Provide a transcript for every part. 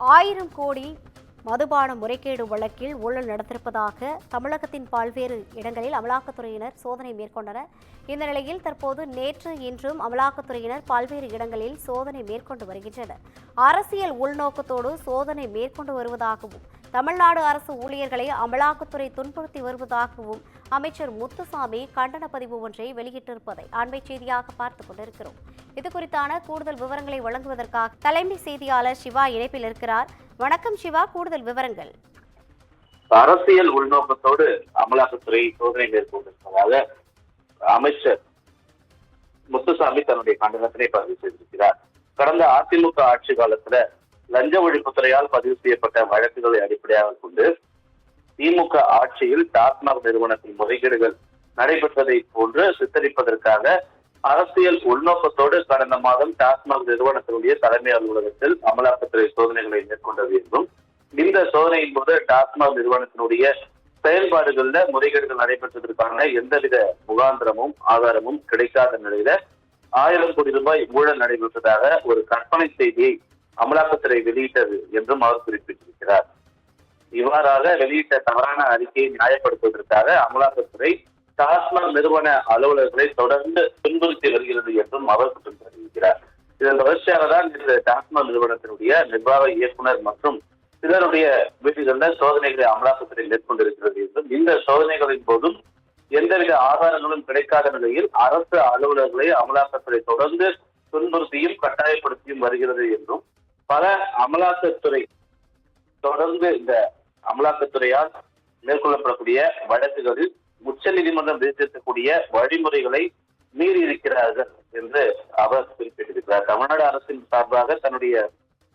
1000 கோடி மதுபான முறைகேடு வழக்கில் ஊழல் நடந்திருப்பதாக தமிழகத்தின் பல்வேறு இடங்களில் அமலாக்கத்துறையினர் சோதனை மேற்கொண்டனர். இந்த நிலையில் தற்போது நேற்று இன்றும் அமலாக்கத்துறையினர் பல்வேறு இடங்களில் சோதனை மேற்கொண்டு வருகின்றனர். அரசியல் உள்நோக்கத்தோடு சோதனை மேற்கொண்டு வருவதாகவும் தமிழ்நாடு அரசு ஊழியர்களை அமலாக்கத்துறை துன்புறுத்தி வருவதாகவும் அமைச்சர் முத்துசாமி கண்டன பதிவு ஒன்றை வெளியிட்டிருப்பதை அண்மை செய்தியாக பார்த்துக் கொண்டிருக்கிறோம். இதுகுறித்தான கூடுதல் விவரங்களை வழங்குவதற்காக தலைமை செய்தியாளர் சிவா இணைப்பில் இருக்கிறார். வணக்கம் சிவா, கூடுதல் விவரங்கள். அரசியல் உள்நோக்கத்தோடு அமலாக்கத்துறை சோதனை மேற்கொண்டிருப்பதாக அமைச்சர் முத்துசாமி தன்னுடைய கண்டனத்தினை பதிவு செய்திருக்கிறார். கடந்த அதிமுக ஆட்சி காலத்துல லஞ்ச ஒழிப்புத்துறையால் பதிவு செய்யப்பட்ட வழக்குகளை அடிப்படையாக கொண்டு திமுக ஆட்சியில் டாஸ்மாக் நிறுவனத்தின் முறைகேடுகள் நடைபெற்றதை போன்று சித்தரிப்பதற்காக அரசியல் உள்நோக்கத்தோடு கடந்த மாதம் டாஸ்மாக் நிறுவனத்தினுடைய தலைமை அலுவலகத்தில் அமலாக்கத்துறை சோதனைகளை மேற்கொண்டது என்றும், இந்த சோதனையின் போது டாஸ்மாக் நிறுவனத்தினுடைய செயல்பாடுகள்ல முறைகேடுகள் நடைபெற்றதற்கான எந்தவித முகாந்திரமும் ஆதாரமும் கிடைக்காத நிலையில 1000 கோடி ரூபாய் ஊழல் நடைபெற்றதாக ஒரு கற்பனை செய்தியை அமலாக்கத்துறை வெளியிட்டது என்றும் அவர் குறிப்பிட்டிருக்கிறார். இவ்வாறாக வெளியிட்ட தவறான அறிக்கையை நியாயப்படுத்துவதற்காக அமலாக்கத்துறை டாஸ்மாக் நிறுவன அலுவலர்களை தொடர்ந்து துன்புறுத்தி வருகிறது என்றும் அவர் குற்றம் தெரிவிக்கிறார். இதன் தொடர்ச்சியாக தான் இந்த டாஸ்மாக் நிறுவனத்தினுடைய நிர்வாக இயக்குனர் மற்றும் சிலருடைய வீடுகளில் சோதனைகளை அமலாக்கத்துறை மேற்கொண்டிருக்கிறது என்றும், இந்த சோதனைகளின் போதும் எந்தவித ஆதாரங்களும் கிடைக்காத நிலையில் அரசு அலுவலர்களை அமலாக்கத்துறை தொடர்ந்து துன்புறுத்தியும் கட்டாயப்படுத்தியும் வருகிறது என்றும், பல அமலாக்கத்துறை தொடர்ந்து இந்த அமலாக்கத்துறையால் மேற்கொள்ளப்படக்கூடிய வழக்குகளில் உச்ச நீதிமன்றம் விதித்திருக்கக்கூடிய வழிமுறைகளை மீறி இருக்கிறார்கள் என்று அவர் குறிப்பிட்டிருக்கிறார். தமிழ்நாடு அரசின் சார்பாக தன்னுடைய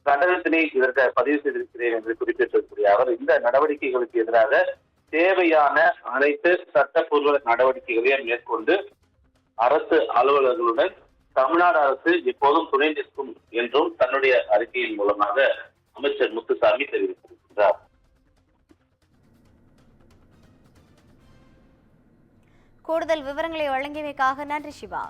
கண்டனத்தினை இதற்கு பதிவு செய்திருக்கிறேன் என்று குறிப்பிட்டிருக்கக்கூடிய அவர் இந்த நடவடிக்கைகளுக்கு எதிராக தேவையான அனைத்து சட்டப்பூர்வ நடவடிக்கைகளையும் மேற்கொண்டு அரசு அலுவலர்களுடன் தமிழ்நாடு அரசு எப்போதும் துணை நிற்கும் என்றும் தன்னுடைய அறிக்கையின் மூலமாக அமைச்சர் முத்துசாமி தெரிவித்திருக்கிறார். கூடுதல் விவரங்களை வழங்கியமைக்காக நன்றி சிவா.